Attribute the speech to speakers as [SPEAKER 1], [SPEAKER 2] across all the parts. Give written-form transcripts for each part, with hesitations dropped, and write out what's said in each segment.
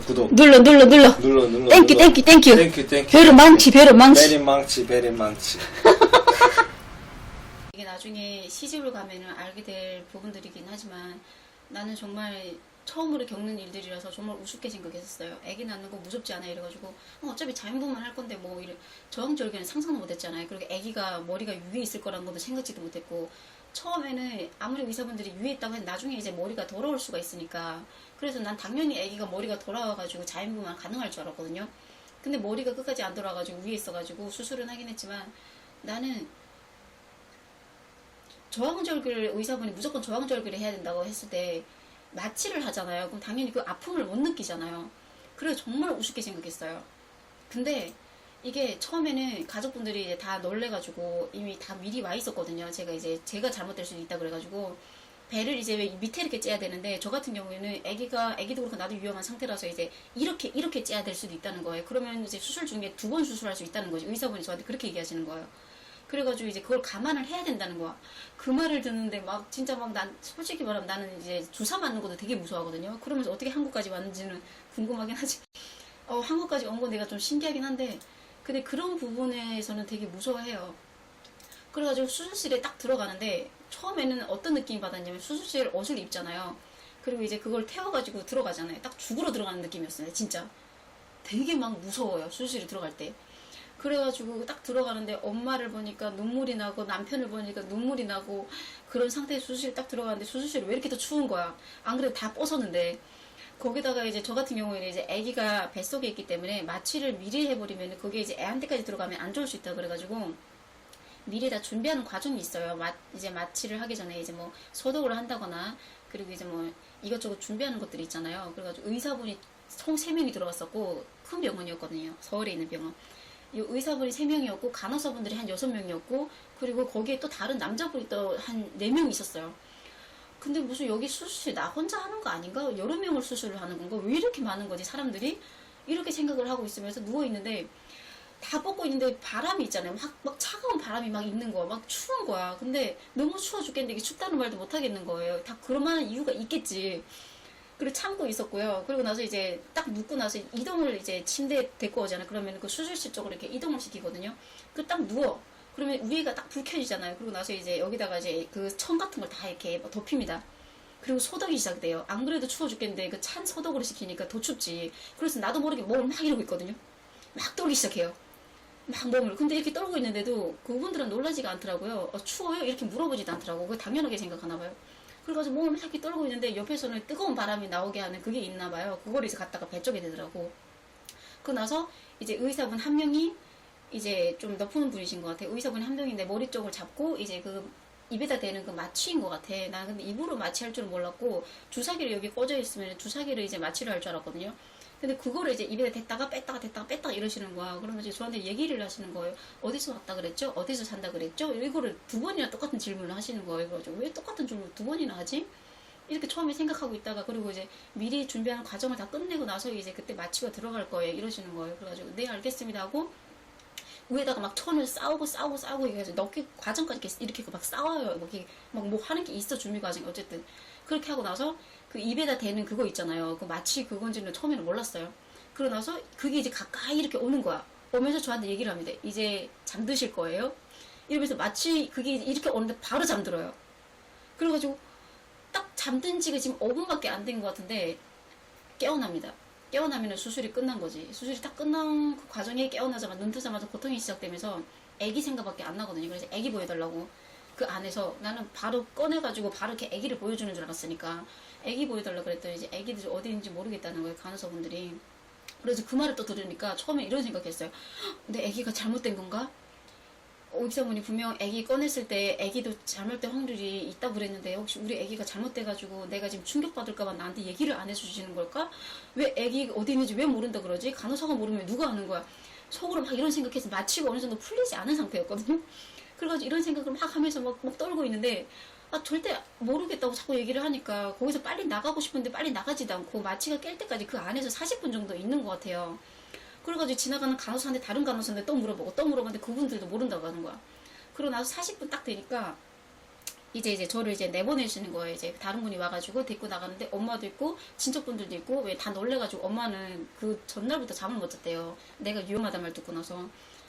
[SPEAKER 1] 구독. 눌러. 땡큐. 별은 망치. 이게 나중에 시집을 가면은 알게 될 부분들이긴 하지만 나는 정말 처음으로 겪는 일들이라서 정말 우습게 생각했었어요. 애기 낳는 거 무섭지 않아 이래가지고 어차피 자연분만 할 건데 뭐 이래 저항절개는 상상도 못했잖아요. 그리고 애기가 머리가 위에 있을 거라는 것도 생각지도 못했고 처음에는 아무리 의사분들이 위에 있다고 해도 나중에 이제 머리가 더러울 수가 있으니까 그래서 난 당연히 애기가 머리가 돌아와가지고 자연분만 가능할 줄 알았거든요. 근데 머리가 끝까지 안 돌아와가지고 위에 있어가지고 수술은 하긴 했지만 나는 저항절개를 의사분이 무조건 저항절개를 해야 된다고 했을 때 마취를 하잖아요. 그럼 당연히 그 아픔을 못 느끼잖아요. 그래서 정말 우습게 생각했어요. 근데 이게 처음에는 가족분들이 이제 다 놀래가지고 이미 다 미리 와 있었거든요. 제가 잘못될 수도 있다 그래가지고 배를 이제 밑에 이렇게 째야 되는데 저 같은 경우에는 애기도 그렇고 나도 위험한 상태라서 이제 이렇게 째야 될 수도 있다는 거예요. 그러면 이제 수술 중에 2번 수술할 수 있다는 거죠. 의사분이 저한테 그렇게 얘기하시는 거예요. 그래가지고 이제 그걸 감안을 해야 된다는 거야. 그 말을 듣는데 막 진짜 막 난 솔직히 말하면 나는 이제 주사 맞는 것도 되게 무서워하거든요. 그러면서 어떻게 한국까지 왔는지는 궁금하긴 하지. 한국까지 온 건 내가 좀 신기하긴 한데 근데 그런 부분에서는 되게 무서워해요. 그래가지고 수술실에 딱 들어가는데 처음에는 어떤 느낌이 받았냐면 수술실 옷을 입잖아요. 그리고 이제 그걸 태워가지고 들어가잖아요. 딱 죽으러 들어가는 느낌이었어요. 진짜 되게 막 무서워요. 수술실에 들어갈 때. 그래가지고 딱 들어가는데 엄마를 보니까 눈물이 나고 남편을 보니까 눈물이 나고 그런 상태에 수술실 딱 들어가는데 수술실이 왜 이렇게 더 추운 거야. 안 그래도 다 벗었는데 거기다가 이제 저 같은 경우에는 이제 아기가 뱃속에 있기 때문에 마취를 미리 해버리면 그게 이제 애한테까지 들어가면 안 좋을 수 있다 그래가지고 미리 다 준비하는 과정이 있어요. 이제 마취를 하기 전에 이제 뭐 소독을 한다거나 그리고 이제 뭐 이것저것 준비하는 것들이 있잖아요. 그래가지고 의사분이 총 3명이 들어갔었고 큰 병원이었거든요. 서울에 있는 병원. 이 의사분이 3명이었고 간호사분들이 한 6명이었고 그리고 거기에 또 다른 남자분이 또 한 4명 있었어요. 근데 무슨 여기 수술 나 혼자 하는 거 아닌가? 여러 명을 수술을 하는 건가? 왜 이렇게 많은 거지 사람들이? 이렇게 생각을 하고 있으면서 누워있는데 다 벗고 있는데 바람이 있잖아요. 막 차가운 바람이 막 있는 거야. 막 추운 거야. 근데 너무 추워 죽겠는데 이게 춥다는 말도 못 하겠는 거예요. 다 그럴 만한 이유가 있겠지. 그리고 참고 있었고요. 그리고 나서 이제 딱 눕고 나서 이동을 이제 침대에 데리고 오잖아요. 그러면 그 수술실 쪽으로 이렇게 이동을 시키거든요. 그 딱 누워. 그러면 위에가 딱 불 켜지잖아요. 그리고 나서 이제 여기다가 이제 그 천 같은 걸 다 이렇게 덮입니다. 그리고 소독이 시작돼요. 안 그래도 추워 죽겠는데 그 찬 소독으로 시키니까 더 춥지. 그래서 나도 모르게 몸을 막 이러고 있거든요. 막 떨기 시작해요. 막 몸을. 근데 이렇게 떨고 있는데도 그분들은 놀라지가 않더라고요. 추워요? 이렇게 물어보지도 않더라고. 그거 당연하게 생각하나 봐요. 그래가지고 몸을 막 이렇게 떨고 있는데 옆에서는 뜨거운 바람이 나오게 하는 그게 있나 봐요. 그걸 이제 갖다가 배 쪽에 대더라고. 그러고 나서 이제 의사분 한 명이 이제 좀 높은 분이신 것 같아요. 의사분이 한 명인데 머리 쪽을 잡고 이제 그 입에다 대는 그 마취인 것 같아. 난 근데 입으로 마취할 줄은 몰랐고 주사기를 여기 꽂아 있으면 주사기를 이제 마취를 할 줄 알았거든요. 근데 그거를 이제 입에 댔다가 뺐다가 이러시는 거야. 그러면 이제 저한테 얘기를 하시는 거예요. 어디서 왔다 그랬죠? 어디서 산다 그랬죠? 이거를 2번이나 똑같은 질문을 하시는 거예요. 그래서 왜 똑같은 질문을 2번이나 하지? 이렇게 처음에 생각하고 있다가 그리고 이제 미리 준비하는 과정을 다 끝내고 나서 이제 그때 마취가 들어갈 거예요. 이러시는 거예요. 그래가지고 네 알겠습니다 하고 위에다가 막 천을 싸우고 해가지고 넣기 과정까지 이렇게 막 싸워요. 막 뭐 하는 게 있어 준비 과정이 어쨌든 그렇게 하고 나서 그 입에다 대는 그거 있잖아요. 그 마취 그건지는 처음에는 몰랐어요. 그러고 나서 그게 이제 가까이 이렇게 오는 거야. 오면서 저한테 얘기를 합니다. 이제 잠드실 거예요. 이러면서 마취 그게 이렇게 오는데 바로 잠들어요. 그래가지고 딱 잠든 지가 지금 5분밖에 안 된 것 같은데 깨어납니다. 깨어나면 수술이 끝난 거지. 수술이 딱 끝난 그 과정에 깨어나자마자 눈 뜨자마자 고통이 시작되면서 애기 생각밖에 안 나거든요. 그래서 애기 보여달라고 그 안에서 나는 바로 꺼내가지고 바로 이렇게 애기를 보여주는 줄 알았으니까 애기 보여달라고 그랬더니 이제 애기들이 어디 있는지 모르겠다는 거예요. 간호사분들이. 그래서 그 말을 또 들으니까 처음에 이런 생각했어요. 내 애기가 잘못된 건가? 의사분이 분명 애기 꺼냈을 때 애기도 잘못된 확률이 있다고 그랬는데 혹시 우리 애기가 잘못돼가지고 내가 지금 충격받을까봐 나한테 얘기를 안 해주시는 걸까? 왜 애기 어디 있는지 왜 모른다 그러지? 간호사가 모르면 누가 아는 거야? 속으로 막 이런 생각해서 마취가 어느 정도 풀리지 않은 상태였거든요. 그래가지고 이런 생각을 막 하면서 막 떨고 있는데 절대 모르겠다고 자꾸 얘기를 하니까 거기서 빨리 나가고 싶은데 빨리 나가지도 않고 마취가 깰 때까지 그 안에서 40분 정도 있는 것 같아요. 그래가지고 지나가는 간호사한테 다른 간호사한테 또 물어보고 또 물어봤는데 그분들도 모른다고 하는 거야. 그러고 나서 40분 딱 되니까 이제 저를 이제 내보내시는 거예요. 이제 다른 분이 와가지고 데리고 나가는데 엄마도 있고 친척분들도 있고 왜 다 놀래가지고 엄마는 그 전날부터 잠을 못 잤대요. 내가 위험하다는 말 듣고 나서.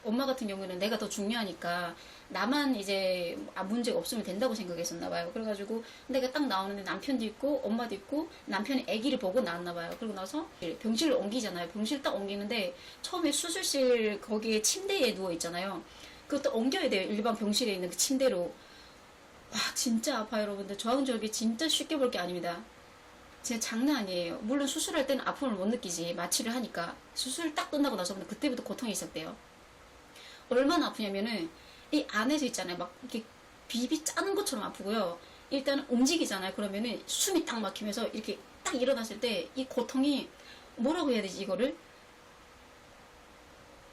[SPEAKER 1] 엄마 같은 경우에는 내가 더 중요하니까 나만 이제 문제가 없으면 된다고 생각했었나 봐요. 그래가지고 내가 딱 나오는데 남편도 있고 엄마도 있고 남편이 아기를 보고 나왔나 봐요. 그러고 나서 병실을 옮기잖아요. 병실 딱 옮기는데 처음에 수술실 거기에 침대에 누워 있잖아요. 그것도 옮겨야 돼요. 일반 병실에 있는 그 침대로. 와 진짜 아파요 여러분들. 저항절개 진짜 쉽게 볼 게 아닙니다. 진짜 장난 아니에요. 물론 수술할 때는 아픔을 못 느끼지. 마취를 하니까. 수술 딱 끝나고 나서부터 그때부터 고통이 시작돼요. 얼마나 아프냐면은 이 안에서 있잖아요. 막 이렇게 비비 짜는 것처럼 아프고요. 일단 움직이잖아요. 그러면은 숨이 딱 막히면서 이렇게 딱 일어났을 때 이 고통이 뭐라고 해야 되지 이거를?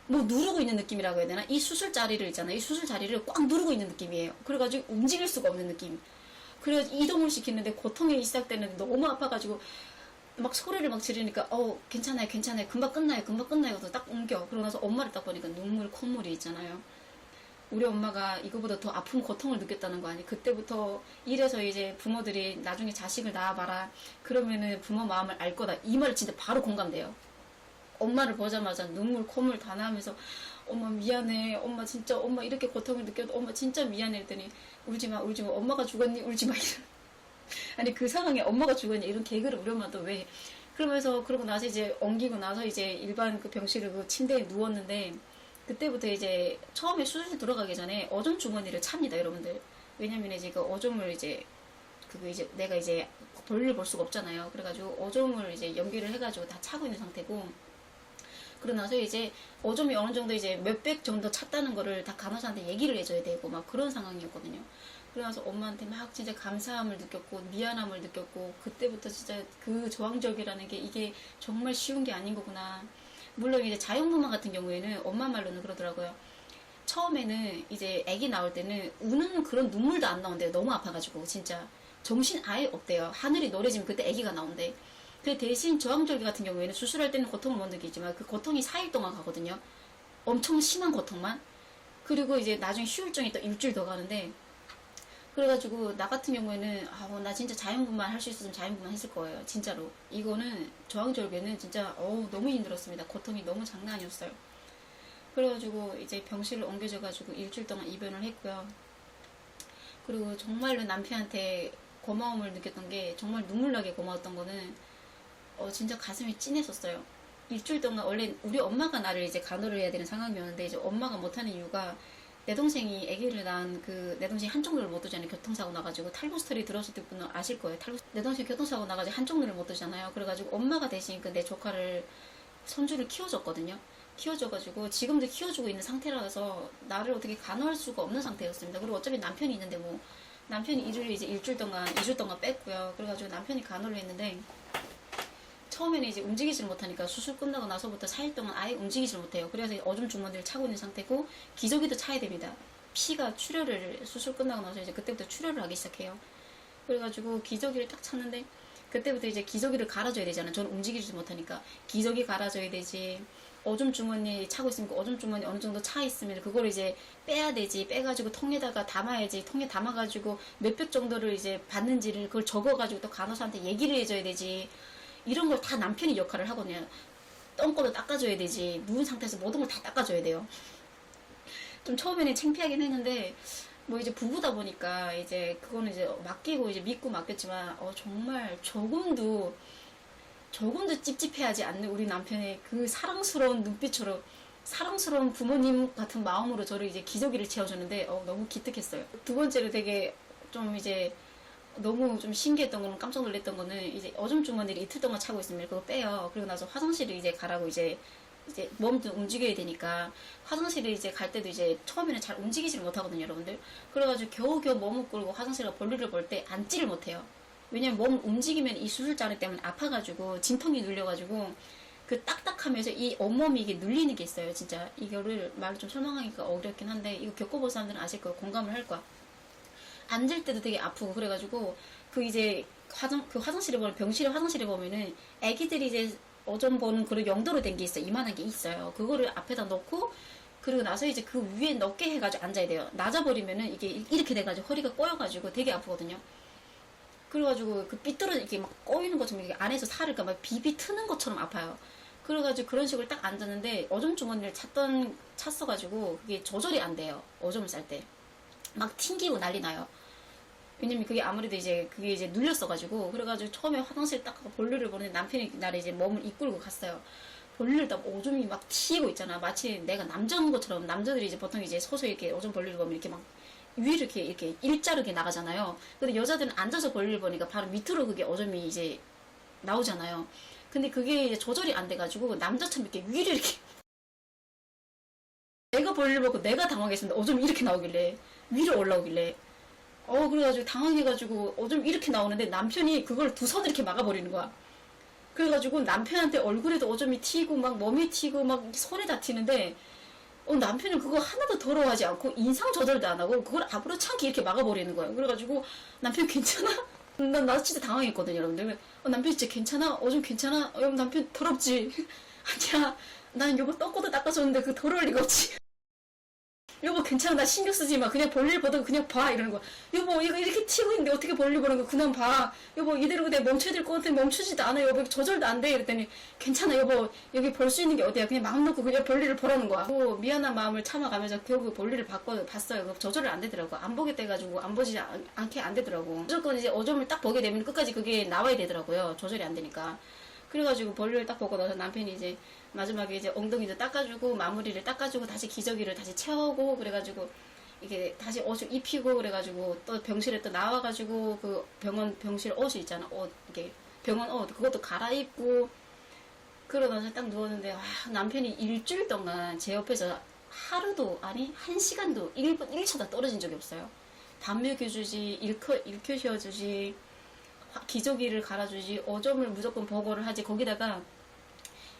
[SPEAKER 1] 뭐 누르고 있는 느낌이라고 해야 되나? 이 수술 자리를 있잖아요. 이 수술 자리를 꽉 누르고 있는 느낌이에요. 그래가지고 움직일 수가 없는 느낌. 그래서 이동을 시키는데 고통이 시작되는데 너무 아파가지고 막 소리를 막 지르니까 괜찮아요 괜찮아요 금방 끝나요 금방 끝나요. 그래서 딱 옮겨. 그러고 나서 엄마를 딱 보니까 눈물 콧물이 있잖아요. 우리 엄마가 이거보다 더 아픈 고통을 느꼈다는 거 아니에요. 그때부터 이래서 이제 부모들이 나중에 자식을 낳아봐라 그러면은 부모 마음을 알 거다 이 말 진짜 바로 공감돼요. 엄마를 보자마자 눈물 콧물 다 나면서 엄마 미안해 엄마 진짜 엄마 이렇게 고통을 느껴도 엄마 진짜 미안해 했더니 울지마 울지마 엄마가 죽었니 울지마 아니 그 상황에 엄마가 죽었냐 이런 개그를 우리 엄마도 왜 그러면서 그러고 나서 이제 옮기고 나서 이제 일반 그 병실에 그 침대에 누웠는데 그때부터 이제 처음에 수술실 들어가기 전에 어점 주머니를 찹니다 여러분들. 왜냐면 이제 그 어점을 이제 그거 이제 내가 이제 볼일 볼 수가 없잖아요. 그래가지고 어점을 이제 연결을 해가지고 다 차고 있는 상태고 그러고 나서 이제 어점이 어느 정도 이제 몇백 정도 찼다는 거를 다 간호사한테 얘기를 해줘야 되고 막 그런 상황이었거든요. 그래서 엄마한테 막 진짜 감사함을 느꼈고 미안함을 느꼈고 그때부터 진짜 그 저항적이라는 게 이게 정말 쉬운 게 아닌 거구나. 물론 이제 자연분만 같은 경우에는 엄마 말로는 그러더라고요. 처음에는 이제 아기 나올 때는 우는 그런 눈물도 안 나온대요. 너무 아파가지고 진짜 정신 아예 없대요. 하늘이 노래지면 그때 아기가 나온대. 그 대신 저항절개 같은 경우에는 수술할 때는 고통을 못 느끼지만 그 고통이 4일 동안 가거든요. 엄청 심한 고통만. 그리고 이제 나중에 휴일증이 또 일주일 더 가는데 그래가지고 나 같은 경우에는 나 진짜 자연분만 할 수 있었으면 자연분만 했을 거예요. 진짜로. 이거는 저항절개는 진짜 너무 힘들었습니다. 고통이 너무 장난 아니었어요. 그래가지고 이제 병실을 옮겨져가지고 일주일 동안 입원을 했고요. 그리고 정말로 남편한테 고마움을 느꼈던 게 정말 눈물나게 고마웠던 거는 진짜 가슴이 찐했었어요. 일주일 동안 원래 우리 엄마가 나를 이제 간호를 해야 되는 상황이었는데 이제 엄마가 못하는 이유가 내 동생이 아기를 낳은 내 동생이 한쪽 눈을 못 뜨잖아요. 교통사고 나가지고 탈모 스토리 들었을 때 분은 아실 거예요. 내 동생이 교통사고 나가지고 한쪽 눈을 못 뜨잖아요. 그래가지고 엄마가 대신 내 조카를 손주를 키워줬거든요. 키워줘가지고 지금도 키워주고 있는 상태라서 나를 어떻게 간호할 수가 없는 상태였습니다. 그리고 어차피 남편이 있는데 뭐 남편이 일을 이제 일주일 동안 2주 동안 뺐고요. 그래가지고 남편이 간호를 했는데 처음에는 이제 움직이지를 못하니까 수술 끝나고 나서부터 4일 동안 아예 움직이지를 못해요. 그래서 어줌 주머니를 차고 있는 상태고 기저귀도 차야 됩니다. 피가 출혈을 수술 끝나고 나서 이제 그때부터 출혈을 하기 시작해요. 그래가지고 기저귀를 딱 찼는데 그때부터 이제 기저귀를 갈아줘야 되잖아요. 저는 움직이지 못하니까 기저귀 갈아줘야 되지. 어줌 주머니 차고 있으면 그 어줌 주머니 어느 정도 차 있으면 그걸 이제 빼야 되지. 빼가지고 통에다가 담아야지. 통에 담아가지고 몇백 정도를 이제 받는지를 그걸 적어가지고 또 간호사한테 얘기를 해줘야 되지. 이런 걸 다 남편이 역할을 하거든요. 똥꼬도 닦아줘야 되지. 누운 상태에서 모든 걸 다 닦아줘야 돼요. 좀 처음에는 창피하긴 했는데 뭐 이제 부부다 보니까 이제 그거는 이제 맡기고 이제 믿고 맡겼지만 정말 조금도 찝찝해하지 않는 우리 남편의 그 사랑스러운 눈빛처럼 사랑스러운 부모님 같은 마음으로 저를 이제 기저귀를 채워줬는데 너무 기특했어요. 두 번째로 되게 좀 이제 너무 좀 신기했던 거는 깜짝 놀랐던 거는 이제 어줌 주머니를 이틀 동안 차고 있으면 그거 빼요. 그리고 나서 화장실을 이제 가라고 이제 몸도 움직여야 되니까 화장실을 이제 갈 때도 이제 처음에는 잘 움직이지를 못하거든요, 여러분들. 그래가지고 겨우겨우 몸을 끌고 화장실에 볼일을 볼 때 앉지를 못해요. 왜냐면 몸을 움직이면 이 수술자리 때문에 아파가지고 진통이 눌려가지고 그 딱딱하면서 이 온몸이 이게 눌리는 게 있어요, 진짜. 이거를 말로 좀 설명하기가 어렵긴 한데 이거 겪어본 사람들은 아실 거예요, 공감을 할 거야. 앉을 때도 되게 아프고 그래가지고 그 이제 화장실에 보면 병실에 화장실에 보면은 애기들이 이제 어점 보는 그런 용도로 된 게 있어요. 이만한 게 있어요. 그거를 앞에다 놓고 그리고 나서 이제 그 위에 넣게 해가지고 앉아야 돼요. 낮아버리면은 이게 이렇게 돼가지고 허리가 꼬여가지고 되게 아프거든요. 그래가지고 그 삐뚤어 이렇게 막 꼬이는 것처럼 이렇게 안에서 살을 막 비비 트는 것처럼 아파요. 그래가지고 그런 식으로 딱 앉았는데 오줌 주머니를 찼어가지고 그게 조절이 안 돼요. 오줌을 쌀 때. 막 튕기고 난리 나요. 왜냐면 그게 아무래도 이제 그게 이제 눌렸어가지고 그래가지고 처음에 화장실 딱 가서 볼일을 보는데 남편이 나를 이제 몸을 이끌고 갔어요. 볼일을 딱 오줌이 막 튀고 있잖아. 마치 내가 남자인 것처럼 남자들이 이제 보통 이제 서서 이렇게 오줌 볼일을 보면 이렇게 막 위로 이렇게 일자로 이렇게 나가잖아요. 근데 여자들은 앉아서 볼일을 보니까 바로 밑으로 그게 오줌이 이제 나오잖아요. 근데 그게 이제 조절이 안 돼가지고 남자처럼 이렇게 위로 이렇게 내가 볼일 보고 내가 당황했습니다. 오줌이 이렇게 나오길래 위로 올라오길래 그래가지고 당황해가지고 오줌 이렇게 나오는데 남편이 그걸 두 손을 이렇게 막아버리는 거야. 그래가지고 남편한테 얼굴에도 오줌이 튀고 막 몸에 튀고 막 손에 다 튀는데 남편은 그거 하나도 더러워하지 않고 인상 조절도 안 하고 그걸 아무렇지 않게 이렇게 막아버리는 거예요. 그래가지고 남편 괜찮아? 나 진짜 당황했거든요, 여러분들. 남편 진짜 괜찮아? 오줌 괜찮아? 남편 더럽지? 아니야, 난 여보 떴고도 닦아줬는데 그 더러울 리가 없지. 여보 괜찮아, 나 신경 쓰지 마. 그냥 볼일 보다가 그냥 봐. 이러는 거야. 여보 이거 이렇게 튀고 있는데 어떻게 볼일 보는 거 그냥 봐. 여보 이대로 그냥 멈춰야 될 것 같아. 멈추지도 않아. 여보 조절도 안 돼. 이랬더니 괜찮아 여보, 여기 볼 수 있는 게 어디야. 그냥 마음 놓고 그냥 볼일을 보라는 거야. 미안한 마음을 참아가면서 결국 볼일을 봤어요. 조절이 안 되더라고. 안 보게 돼가지고 안 보지 않게 안 되더라고. 무조건 이제 오줌을 딱 보게 되면 끝까지 그게 나와야 되더라고요. 조절이 안 되니까. 그래가지고 볼일을 딱 보고 나서 남편이 이제 마지막에 이제 엉덩이도 닦아주고 마무리를 닦아주고 다시 기저귀를 다시 채우고 그래가지고 이게 다시 옷을 입히고 그래가지고 또 병실에 또 나와가지고 그 병실 옷이 있잖아. 옷 이게 병원 옷 그것도 갈아입고 그러고 나서 딱 누웠는데 남편이 일주일 동안 제 옆에서 하루도 아니 1시간도 1분 1초도 떨어진 적이 없어요. 밥 먹여주지 일켜 씌워주지 기저귀를 갈아주지 오줌을 무조건 보고를 하지. 거기다가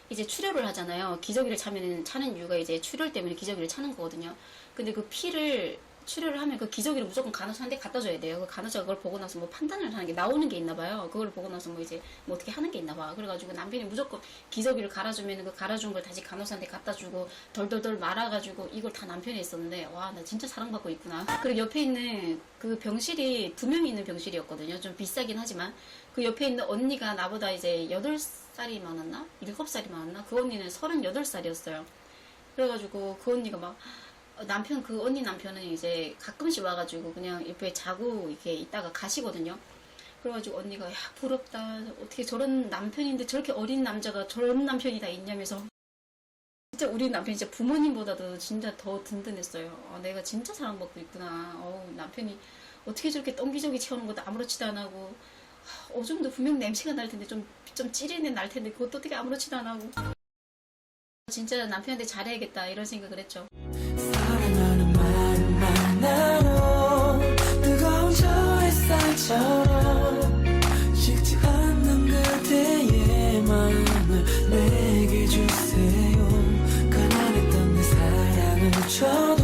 [SPEAKER 1] 이제 출혈을 하잖아요. 기저귀를 차는 이유가 이제 출혈 때문에 기저귀를 차는 거거든요. 근데 그 출혈을 하면 그 기저귀를 무조건 간호사한테 갖다 줘야 돼요. 그 간호사가 그걸 보고 나서 뭐 판단을 하는 게 나오는 게 있나 봐요. 그걸 보고 나서 뭐 이제 뭐 어떻게 하는 게 있나 봐. 그래가지고 남편이 무조건 기저귀를 갈아주면 그 갈아준 걸 다시 간호사한테 갖다 주고 덜덜덜 말아가지고 이걸 다 남편이 했었는데 와, 나 진짜 사랑받고 있구나. 그리고 옆에 있는 그 병실이 2명이 있는 병실이었거든요. 좀 비싸긴 하지만 그 옆에 있는 언니가 나보다 이제 8살이 많았나? 7살이 많았나? 그 언니는 38살이었어요. 그래가지고 그 언니가 막 남편 그 언니 남편은 이제 가끔씩 와가지고 그냥 옆에 자고 이렇게 있다가 가시거든요. 그래가지고 언니가 야 부럽다. 어떻게 저런 남편인데 저렇게 어린 남자가 저런 남편이 다 있냐면서 진짜 우리 남편이 진짜 부모님보다도 진짜 더 든든했어요. 내가 진짜 사랑받고 있구나. 남편이 어떻게 저렇게 똥기저귀 채우는 것도 아무렇지도 안 하고 오줌도 분명 냄새가 날 텐데 좀 찌르는 날 텐데 그것도 어떻게 아무렇지도 안 하고 진짜 남편한테 잘해야겠다 이런 생각을 했죠.
[SPEAKER 2] 사랑하는 말만 나눠 뜨거운 저 햇살처럼 식지 않는 그대의 마음을 내게 주세요. 가난했던 내 사랑을 줘